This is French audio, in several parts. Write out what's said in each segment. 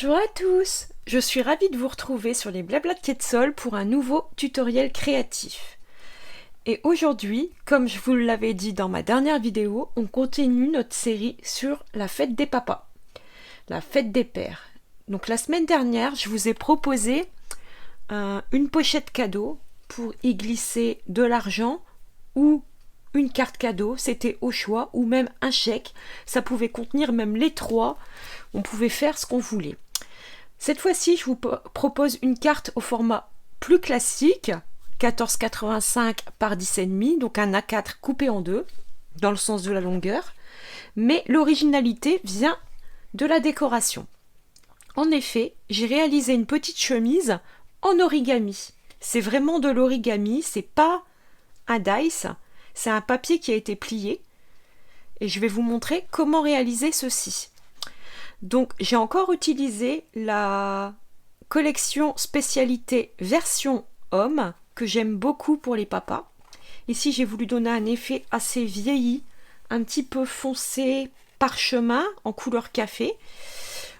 Bonjour à tous, je suis ravie de vous retrouver sur les Blabla de Quetzol pour un nouveau tutoriel créatif. Et aujourd'hui, comme je vous l'avais dit dans ma dernière vidéo, on continue notre série sur la fête des papas, la fête des pères. Donc la semaine dernière, je vous ai proposé une pochette cadeau pour y glisser de l'argent ou une carte cadeau, c'était au choix, ou même un chèque. Ça pouvait contenir même les trois, on pouvait faire ce qu'on voulait. Cette fois-ci, je vous propose une carte au format plus classique, 14,85 par 10,5, donc un A4 coupé en deux, dans le sens de la longueur. Mais l'originalité vient de la décoration. En effet, j'ai réalisé une petite chemise en origami. C'est vraiment de l'origami, c'est pas un dice. C'est un papier qui a été plié et je vais vous montrer comment réaliser ceci. Donc j'ai encore utilisé la collection spécialité version homme que j'aime beaucoup pour les papas. Ici j'ai voulu donner un effet assez vieilli, un petit peu foncé parchemin en couleur café.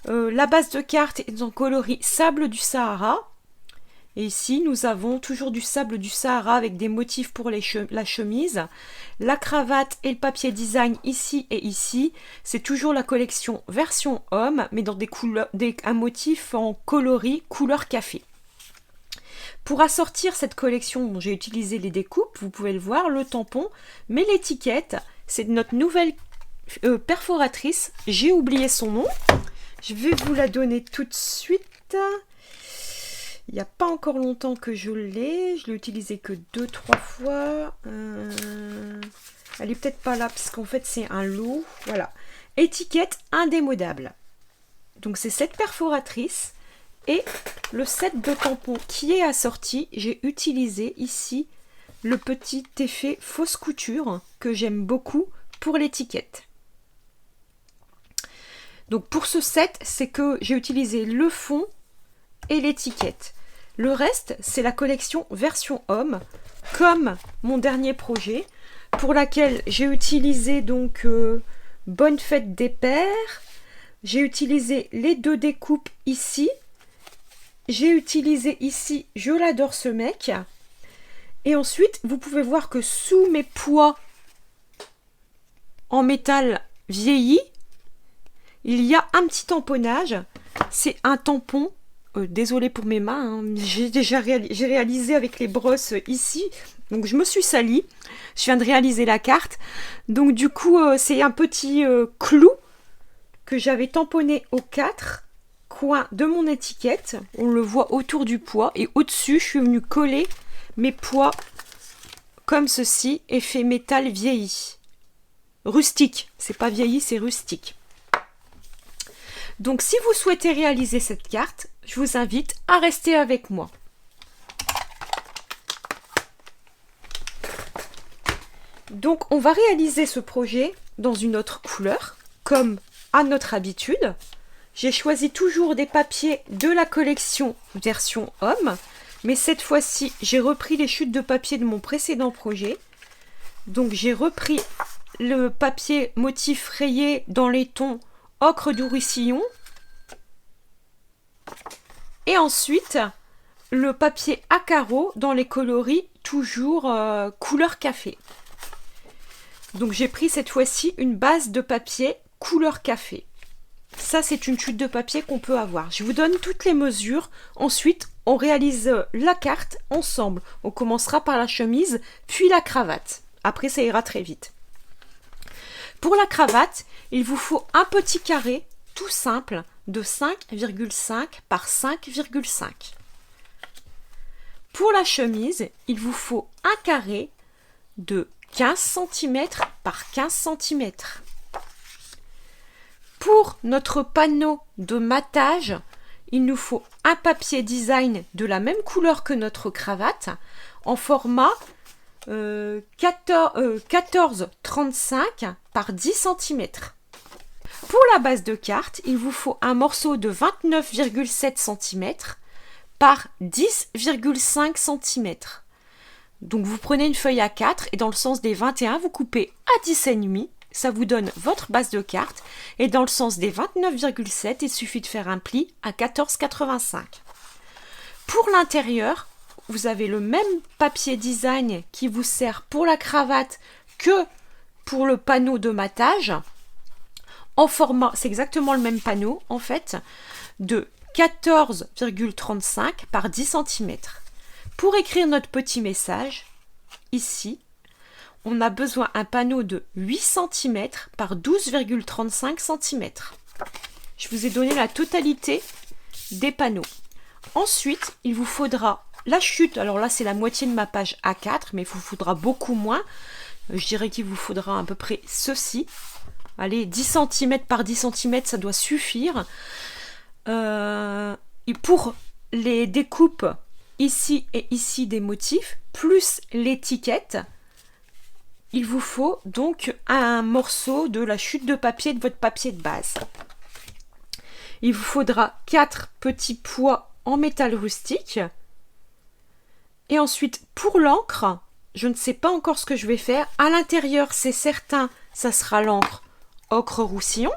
La base de carte est en coloris sable du Sahara. Et ici, nous avons toujours du sable du Sahara avec des motifs pour la chemise. La cravate et le papier design ici et ici. C'est toujours la collection version homme, mais dans un motif en coloris couleur café. Pour assortir cette collection, j'ai utilisé les découpes, vous pouvez le voir, le tampon, mais l'étiquette, c'est notre nouvelle perforatrice. J'ai oublié son nom. Je vais vous la donner tout de suite. Il n'y a pas encore longtemps que je l'ai utilisé que 2-3 fois. Elle est peut-être pas là parce qu'en fait c'est un lot. Voilà. Étiquette indémodable. Donc c'est cette perforatrice et le set de tampons qui est assorti. J'ai utilisé ici le petit effet fausse couture que j'aime beaucoup pour l'étiquette. Donc pour ce set, c'est que j'ai utilisé le fond et l'étiquette. Le reste, c'est la collection version homme, comme mon dernier projet, pour laquelle j'ai utilisé donc Bonne fête des pères. J'ai utilisé les deux découpes ici. J'ai utilisé ici Je l'adore ce mec. Et ensuite, vous pouvez voir que sous mes poids en métal vieilli, il y a un petit tamponnage. C'est un tampon. Désolée pour mes mains, hein. J'ai réalisé avec les brosses ici, donc je me suis salie. Je viens de réaliser la carte, donc du coup c'est un petit clou que j'avais tamponné aux 4 coins de mon étiquette. On le voit autour du poids et au-dessus je suis venue coller mes poids comme ceci, effet métal vieilli. Rustique, c'est pas vieilli, c'est rustique. Donc si vous souhaitez réaliser cette carte, je vous invite à rester avec moi. Donc on va réaliser ce projet dans une autre couleur, comme à notre habitude. J'ai choisi toujours des papiers de la collection version homme, mais cette fois-ci j'ai repris les chutes de papier de mon précédent projet. Donc j'ai repris le papier motif rayé dans les tons ocre du Roussillon. Et ensuite, le papier à carreaux dans les coloris toujours couleur café. Donc j'ai pris cette fois-ci une base de papier couleur café. Ça, c'est une chute de papier qu'on peut avoir. Je vous donne toutes les mesures. Ensuite, on réalise la carte ensemble. On commencera par la chemise, puis la cravate. Après, ça ira très vite. Pour la cravate, il vous faut un petit carré tout simple de 5,5 par 5,5. Pour la chemise, il vous faut un carré de 15 cm par 15 cm. Pour notre panneau de matage, il nous faut un papier design de la même couleur que notre cravate en format 14,35 par 10 cm. Pour la base de carte, il vous faut un morceau de 29,7 cm par 10,5 cm. Donc vous prenez une feuille A4 et dans le sens des 21, vous coupez à 10,5 ça vous donne votre base de carte. Et dans le sens des 29,7, il suffit de faire un pli à 14,85. Pour l'intérieur, vous avez le même papier design qui vous sert pour la cravate que pour le panneau de matage. En format, c'est exactement le même panneau en fait, de 14,35 par 10 cm. Pour écrire notre petit message, ici, on a besoin d'un panneau de 8 cm par 12,35 cm. Je vous ai donné la totalité des panneaux. Ensuite, il vous faudra la chute. Alors là, c'est la moitié de ma page A4, mais il vous faudra beaucoup moins. Je dirais qu'il vous faudra à peu près ceci. Allez, 10 cm par 10 cm, ça doit suffire. Et pour les découpes ici et ici des motifs, plus l'étiquette, il vous faut donc un morceau de la chute de papier de votre papier de base. Il vous faudra 4 petits pois en métal rustique. Et ensuite, pour l'encre, je ne sais pas encore ce que je vais faire. À l'intérieur, c'est certain, ça sera l'encre ocre roussillon.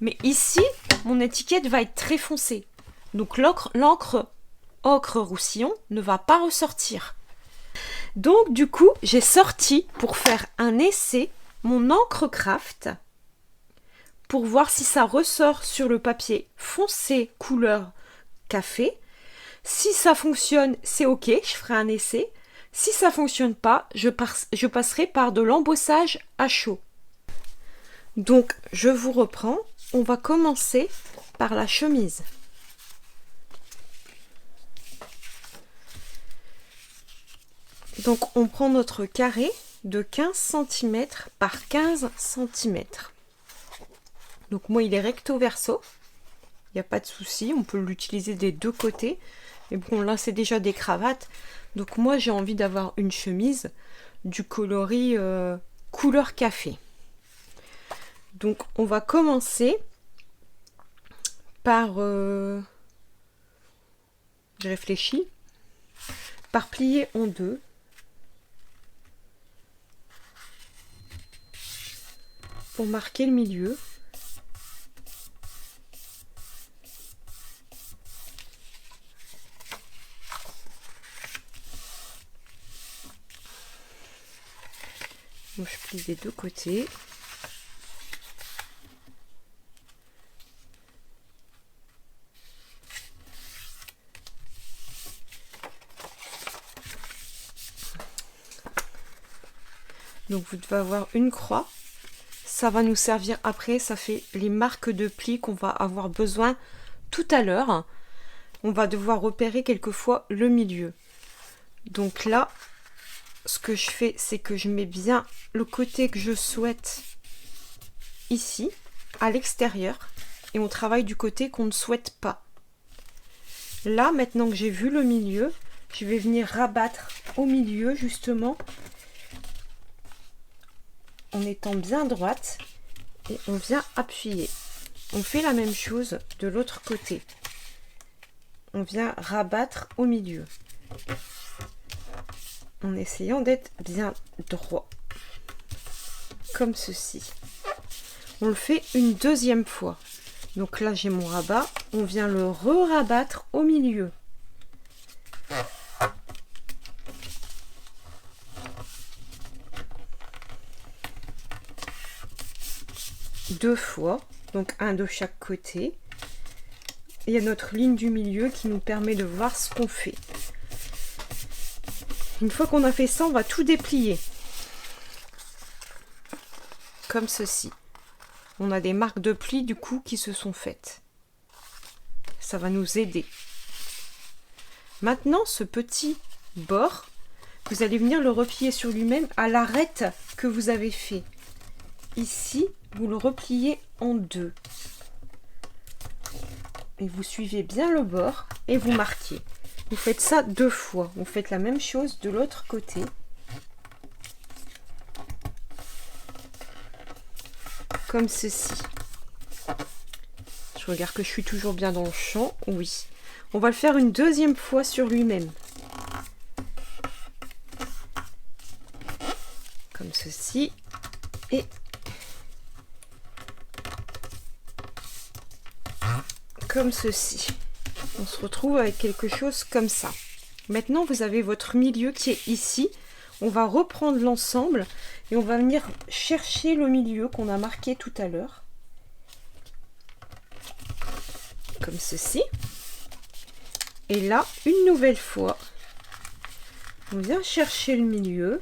Mais ici, mon étiquette va être très foncée. Donc l'encre ocre roussillon ne va pas ressortir. Donc du coup, j'ai sorti pour faire un essai mon encre craft pour voir si ça ressort sur le papier foncé couleur café. Si ça fonctionne, c'est ok, je ferai un essai. Si ça fonctionne pas, je passerai par de l'embossage à chaud. Donc je vous reprends. On va commencer par la chemise. Donc on prend notre carré de 15 cm par 15 cm. Donc moi il est recto verso, il n'y a pas de souci, on peut l'utiliser des deux côtés. Mais bon là c'est déjà des cravates, donc moi j'ai envie d'avoir une chemise du coloris couleur café. Donc on va commencer par, je réfléchis, par plier en deux. Pour marquer le milieu. Donc je plie des deux côtés. Donc vous devez avoir une croix. Ça va nous servir après, ça fait les marques de plis qu'on va avoir besoin tout à l'heure. On va devoir repérer quelquefois le milieu. Donc là, ce que je fais, c'est que je mets bien le côté que je souhaite ici, à l'extérieur, et on travaille du côté qu'on ne souhaite pas. Là, maintenant que j'ai vu le milieu, je vais venir rabattre au milieu, justement, en étant bien droite, et on vient appuyer. On fait la même chose de l'autre côté. On vient rabattre au milieu, en essayant d'être bien droit, comme ceci. On le fait une deuxième fois. Donc là, j'ai mon rabat, on vient le re-rabattre au milieu. Deux fois, donc un de chaque côté. Et il y a notre ligne du milieu qui nous permet de voir ce qu'on fait. Une fois qu'on a fait ça, on va tout déplier. Comme ceci. On a des marques de plis du coup qui se sont faites. Ça va nous aider. Maintenant, ce petit bord, vous allez venir le replier sur lui-même à l'arête que vous avez fait. Ici, vous le repliez en deux. Et vous suivez bien le bord et vous marquez. Vous faites ça deux fois. Vous faites la même chose de l'autre côté. Comme ceci. Je regarde que je suis toujours bien dans le champ. Oui. On va le faire une deuxième fois sur lui-même. Comme ceci. Et comme ceci. On se retrouve avec quelque chose comme ça. Maintenant, vous avez votre milieu qui est ici. On va reprendre l'ensemble et on va venir chercher le milieu qu'on a marqué tout à l'heure. Comme ceci. Et là, une nouvelle fois, on vient chercher le milieu.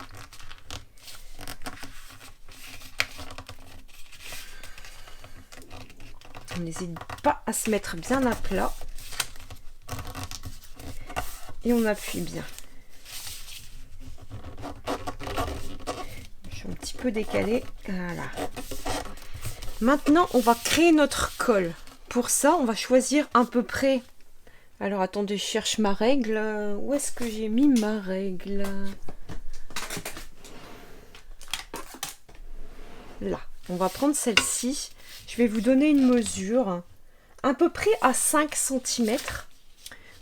On n'hésite pas à se mettre bien à plat. Et on appuie bien. Je suis un petit peu décalée. Voilà. Maintenant, on va créer notre col. Pour ça, on va choisir à peu près... Alors, attendez, je cherche ma règle. Où est-ce que j'ai mis ma règle? Là. On va prendre celle-ci. Je vais vous donner une mesure. À peu près à 5 cm.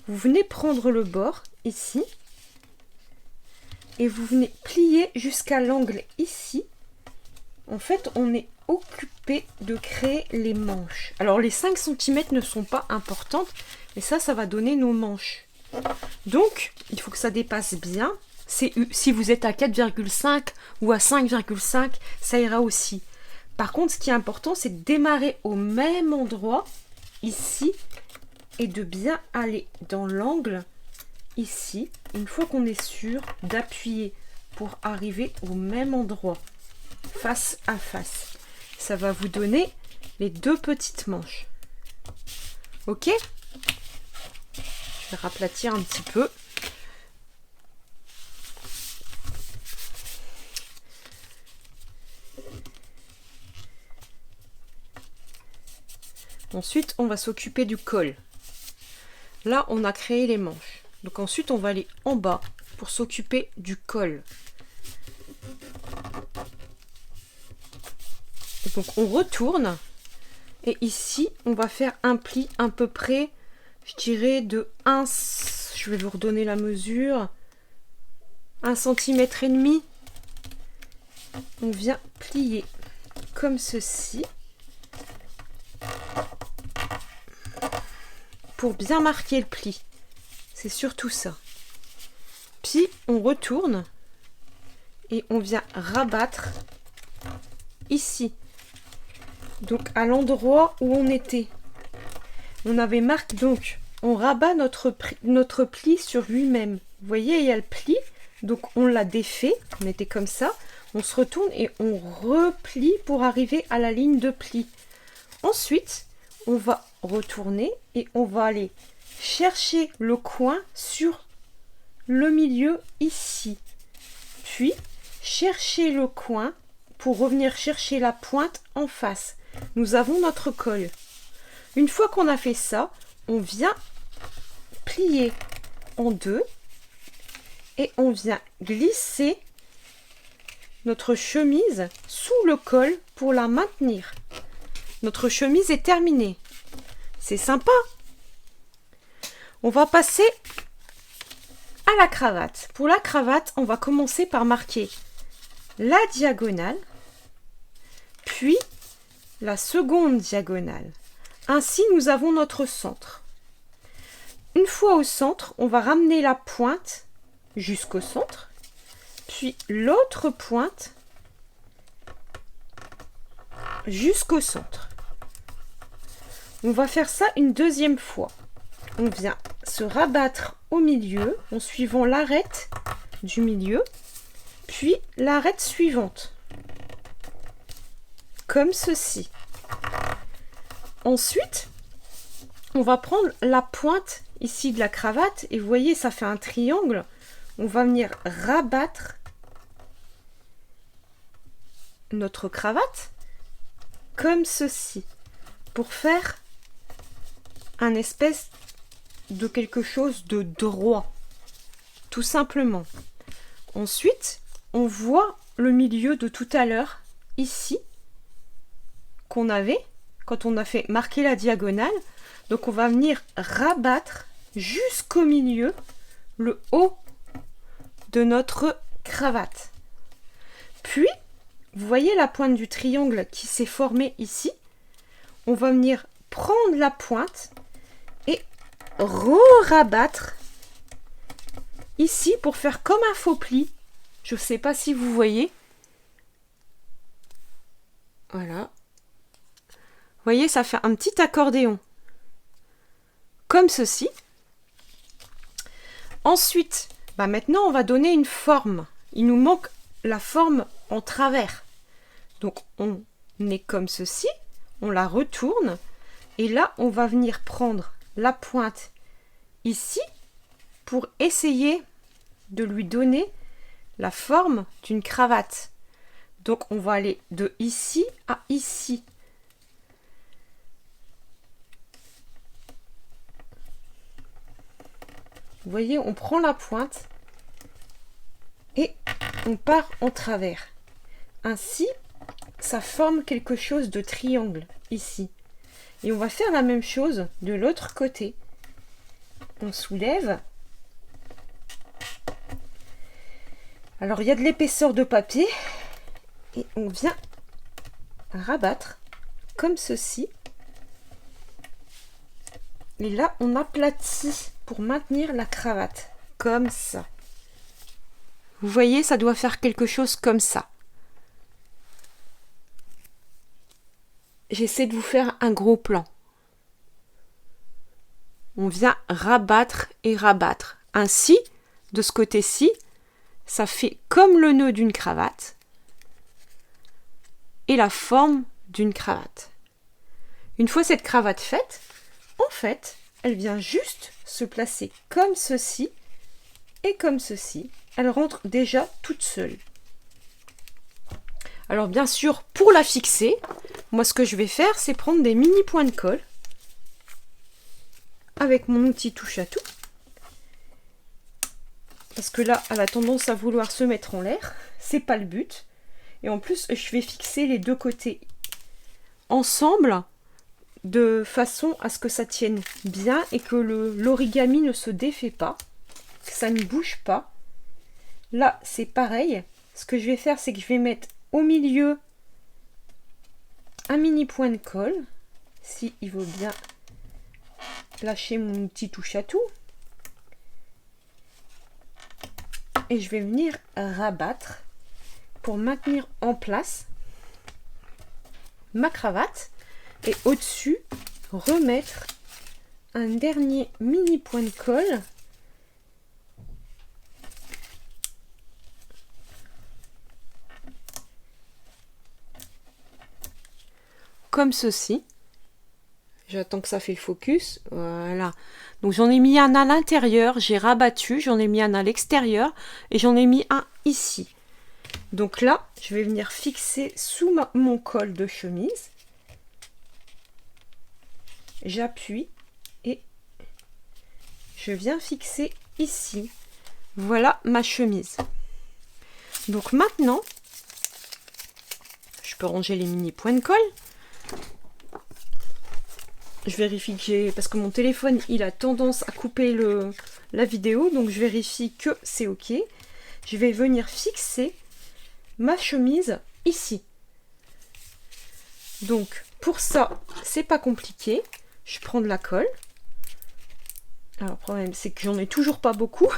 Vous venez prendre le bord, ici. Et vous venez plier jusqu'à l'angle ici. En fait, on est occupé de créer les manches. Alors, les 5 cm ne sont pas importantes. Mais ça va donner nos manches. Donc, il faut que ça dépasse bien. Si vous êtes à 4,5 ou à 5,5, ça ira aussi. Par contre, ce qui est important, c'est de démarrer au même endroit, ici, et de bien aller dans l'angle, ici, une fois qu'on est sûr d'appuyer pour arriver au même endroit, face à face. Ça va vous donner les 2 petites manches. Ok ? Je vais raplatir un petit peu. Ensuite, on va s'occuper du col. Là, on a créé les manches. Donc ensuite, on va aller en bas pour s'occuper du col. Donc on retourne. Et ici, on va faire un pli à peu près... Je dirais de 1, je vais vous redonner la mesure, 1,5 cm. On vient plier comme ceci pour bien marquer le pli. C'est surtout ça. Puis on retourne et on vient rabattre ici. Donc à l'endroit où on était. On avait marqué, donc on rabat notre pli sur lui-même. Vous voyez, il y a le pli, donc on l'a défait, on était comme ça. On se retourne et on replie pour arriver à la ligne de pli. Ensuite, on va retourner et on va aller chercher le coin sur le milieu ici. Puis, chercher le coin pour revenir chercher la pointe en face. Nous avons notre col. Une fois qu'on a fait ça, on vient plier en 2 et on vient glisser notre chemise sous le col pour la maintenir. Notre chemise est terminée. C'est sympa. On va passer à la cravate. Pour la cravate, on va commencer par marquer la diagonale, puis la seconde diagonale. Ainsi, nous avons notre centre. Une fois au centre, on va ramener la pointe jusqu'au centre, puis l'autre pointe jusqu'au centre. On va faire ça une deuxième fois. On vient se rabattre au milieu en suivant l'arête du milieu, puis l'arête suivante, comme ceci. Ensuite, on va prendre la pointe ici de la cravate et vous voyez, ça fait un triangle. On va venir rabattre notre cravate comme ceci pour faire un espèce de quelque chose de droit, tout simplement. Ensuite, on voit le milieu de tout à l'heure ici qu'on avait quand on a fait marquer la diagonale. Donc on va venir rabattre jusqu'au milieu le haut de notre cravate. Puis, vous voyez la pointe du triangle qui s'est formée ici. On va venir prendre la pointe rabattre ici pour faire comme un faux pli. Je ne sais pas si vous voyez. Voilà. Vous voyez, ça fait un petit accordéon. Comme ceci. Ensuite, maintenant, on va donner une forme. Il nous manque la forme en travers. Donc, on est comme ceci. On la retourne. Et là, on va venir prendre la pointe ici pour essayer de lui donner la forme d'une cravate. Donc, on va aller de ici à ici. Vous voyez, on prend la pointe et on part en travers. Ainsi, ça forme quelque chose de triangle ici. Et on va faire la même chose de l'autre côté. On soulève. Alors, il y a de l'épaisseur de papier. Et on vient rabattre comme ceci. Et là, on aplatit pour maintenir la cravate. Comme ça. Vous voyez, ça doit faire quelque chose comme ça. J'essaie de vous faire un gros plan. On vient rabattre et rabattre. Ainsi, de ce côté-ci, ça fait comme le nœud d'une cravate et la forme d'une cravate. Une fois cette cravate faite, en fait, elle vient juste se placer comme ceci et comme ceci. Elle rentre déjà toute seule. Alors bien sûr, pour la fixer, moi ce que je vais faire, c'est prendre des mini points de colle avec mon outil touche à tout. Parce que là, elle a tendance à vouloir se mettre en l'air. C'est pas le but. Et en plus, je vais fixer les deux côtés ensemble de façon à ce que ça tienne bien et que l'origami ne se défait pas, que ça ne bouge pas. Là, c'est pareil. Ce que je vais faire, c'est que je vais mettre au milieu un mini point de colle, si il veut bien lâcher mon outil touche à tout. Et je vais venir rabattre pour maintenir en place ma cravate. Et au-dessus, remettre un dernier mini point de colle. Comme ceci. J'attends que ça fait le focus. Voilà. Donc j'en ai mis un à l'intérieur, j'ai rabattu, j'en ai mis un à l'extérieur et j'en ai mis un ici. Donc là, je vais venir fixer sous mon col de chemise. J'appuie et je viens fixer ici. Voilà ma chemise. Donc maintenant, je peux ranger les mini points de colle. Je vérifie que j'ai... Parce que mon téléphone, il a tendance à couper la vidéo. Donc je vérifie que c'est OK. Je vais venir fixer ma chemise ici. Donc pour ça, c'est pas compliqué. Je prends de la colle. Alors le problème, c'est que j'en ai toujours pas beaucoup.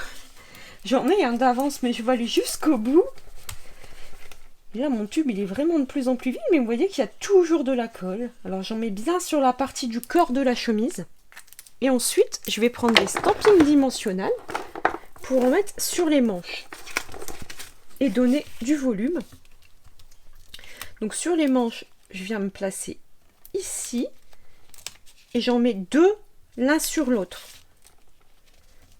J'en ai un d'avance, mais je vais aller jusqu'au bout. Et là, mon tube, il est vraiment de plus en plus vite, mais vous voyez qu'il y a toujours de la colle. Alors, j'en mets bien sur la partie du corps de la chemise. Et ensuite, je vais prendre des stampings dimensionnels pour en mettre sur les manches. Et donner du volume. Donc, sur les manches, je viens me placer ici. Et j'en mets deux l'un sur l'autre.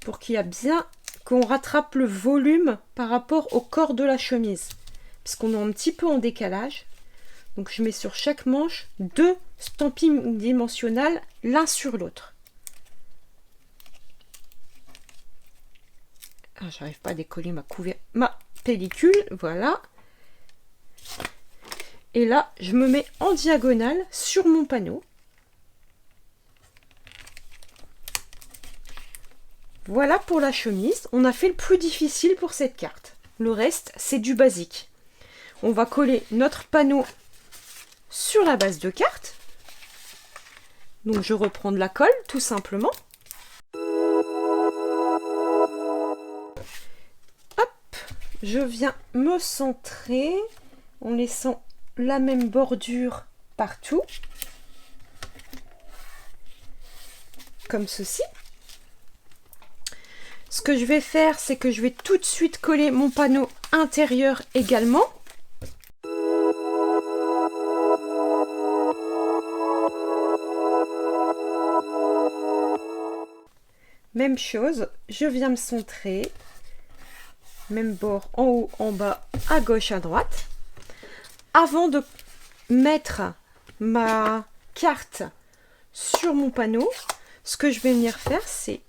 Pour qu'il y a bien... qu'on rattrape le volume par rapport au corps de la chemise. Parce qu'on est un petit peu en décalage. Donc je mets sur chaque manche deux stampings dimensionnels l'un sur l'autre. Ah, j'arrive pas à décoller ma pellicule, voilà. Et là, je me mets en diagonale sur mon panneau. Voilà pour la chemise. On a fait le plus difficile pour cette carte. Le reste, c'est du basique. On va coller notre panneau sur la base de carte. Donc je reprends de la colle, tout simplement. je viens me centrer en laissant la même bordure partout, comme ceci. Ce que je vais faire, c'est que je vais tout de suite coller mon panneau intérieur également. Même chose, je viens me centrer. Même bord en haut, en bas, à gauche, à droite. Avant de mettre ma carte sur mon panneau, ce que je vais venir faire, c'est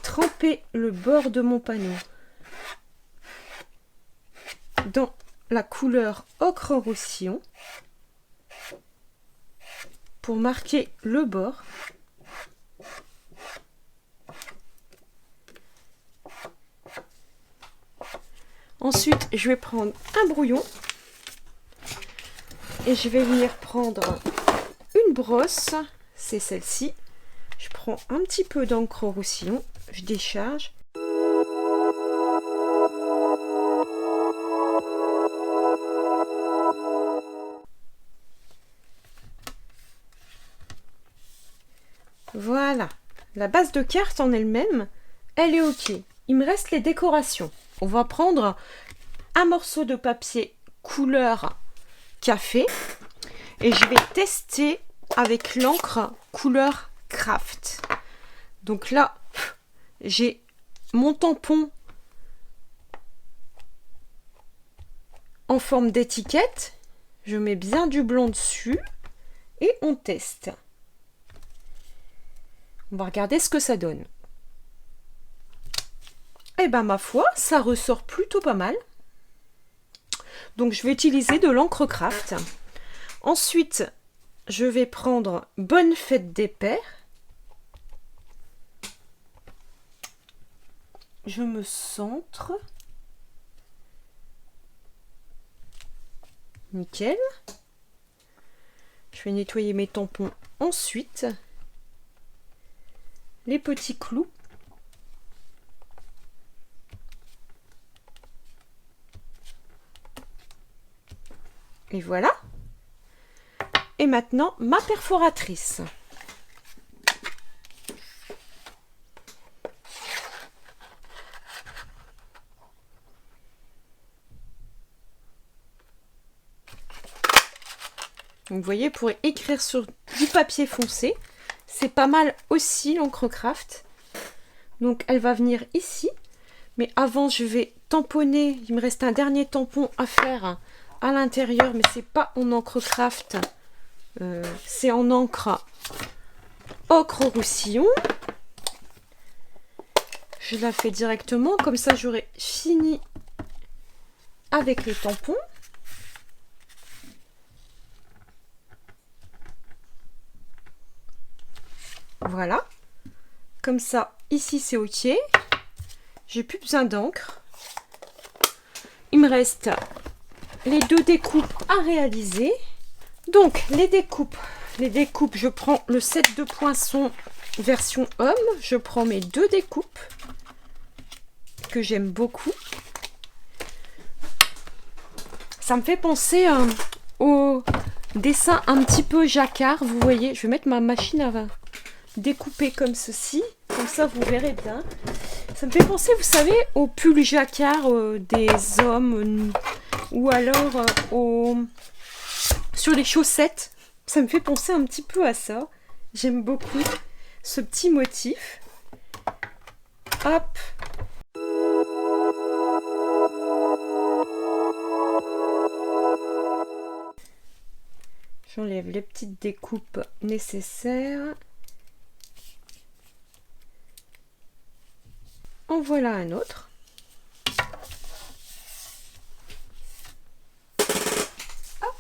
tremper le bord de mon panneau dans la couleur ocre roussillon pour marquer le bord. Ensuite, je vais prendre un brouillon et je vais venir prendre une brosse, c'est celle-ci. Je prends un petit peu d'encre roussillon, je décharge. Voilà, la base de carte en elle-même, elle est ok. Il me reste les décorations. On va prendre un morceau de papier couleur café et je vais tester avec l'encre couleur craft. Donc là, j'ai mon tampon en forme d'étiquette. Je mets bien du blanc dessus et on teste. On va regarder ce que ça donne. Eh ben ma foi, ça ressort plutôt pas mal. Donc je vais utiliser de l'encre craft. Ensuite, je vais prendre Bonne fête des pères. Je me centre. Nickel. Je vais nettoyer mes tampons ensuite. Les petits clous. Et voilà. Et maintenant, ma perforatrice. Vous voyez, pour écrire sur du papier foncé, c'est pas mal aussi l'encre craft. Donc elle va venir ici. Mais avant, je vais tamponner. Il me reste un dernier tampon à faire à l'intérieur, mais c'est pas en encre craft. C'est en encre ocre roussillon. Je la fais directement, comme ça j'aurai fini avec les tampons. Voilà. Comme ça, ici c'est ok. J'ai plus besoin d'encre. Il me reste les deux découpes à réaliser. Donc, les découpes, je prends le set de poinçons version homme. Je prends mes deux découpes que j'aime beaucoup. Ça me fait penser au dessin un petit peu jacquard. Vous voyez, je vais mettre ma machine à découper comme ceci. Comme ça, vous verrez bien. Ça me fait penser, vous savez, au pull jacquard des hommes ou alors sur les chaussettes. Ça me fait penser un petit peu à ça. J'aime beaucoup ce petit motif. Hop. J'enlève les petites découpes nécessaires. En voilà un autre. Hop.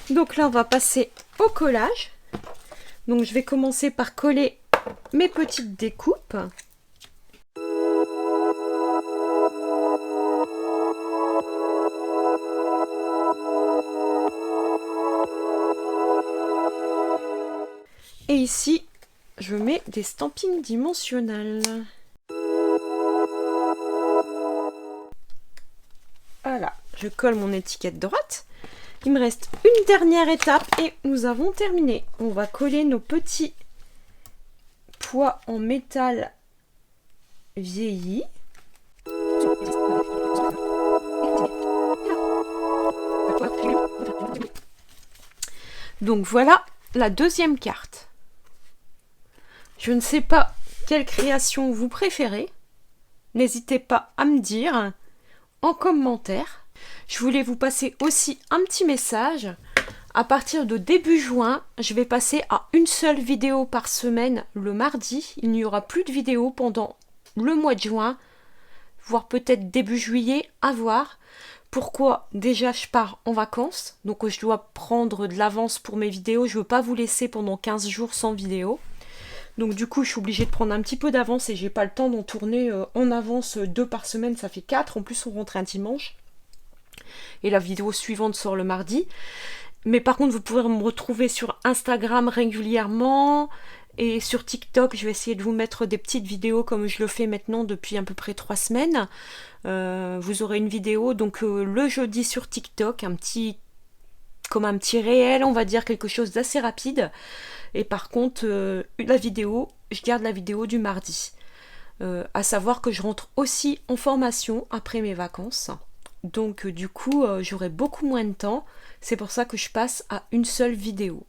Donc là, on va passer au collage. Donc je vais commencer par coller mes petites découpes. Et ici, je mets des stampings dimensionnels. je colle mon étiquette droite. Il me reste une dernière étape et nous avons terminé. On va coller nos petits poids en métal vieilli. Donc voilà la deuxième carte. Je ne sais pas quelle création vous préférez. N'hésitez pas à me dire en commentaire. Je voulais vous passer aussi un petit message. À partir de début juin, je vais passer à une seule vidéo par semaine le mardi. Il n'y aura plus de vidéos pendant le mois de juin, voire peut-être début juillet, à voir. Pourquoi? Déjà, je pars en vacances, donc je dois prendre de l'avance pour mes vidéos. Je ne veux pas vous laisser pendant 15 jours sans vidéo. Donc du coup, je suis obligée de prendre un petit peu d'avance et j'ai pas le temps d'en tourner en avance 2 par semaine, ça fait 4. En plus, on rentre un dimanche. Et la vidéo suivante sort le mardi. Mais par contre, vous pourrez me retrouver sur Instagram régulièrement. Et sur TikTok, je vais essayer de vous mettre des petites vidéos comme je le fais maintenant depuis à peu près 3 semaines. Vous aurez une vidéo donc le jeudi sur TikTok, comme un petit réel, on va dire, quelque chose d'assez rapide. Et par contre, la vidéo, je garde la vidéo du mardi. À savoir que je rentre aussi en formation après mes vacances. Donc du coup, j'aurai beaucoup moins de temps. C'est pour ça que je passe à une seule vidéo.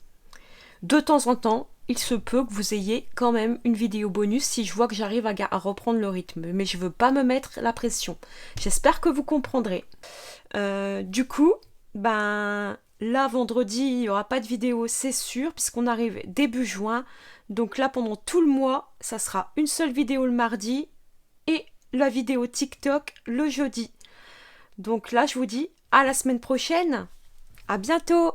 De temps en temps, il se peut que vous ayez quand même une vidéo bonus si je vois que j'arrive à reprendre le rythme. Mais je ne veux pas me mettre la pression. J'espère que vous comprendrez. Du coup, là, vendredi, il n'y aura pas de vidéo, c'est sûr, puisqu'on arrive début juin. Donc là, pendant tout le mois, ça sera une seule vidéo le mardi et la vidéo TikTok le jeudi. Donc là, je vous dis à la semaine prochaine. À bientôt!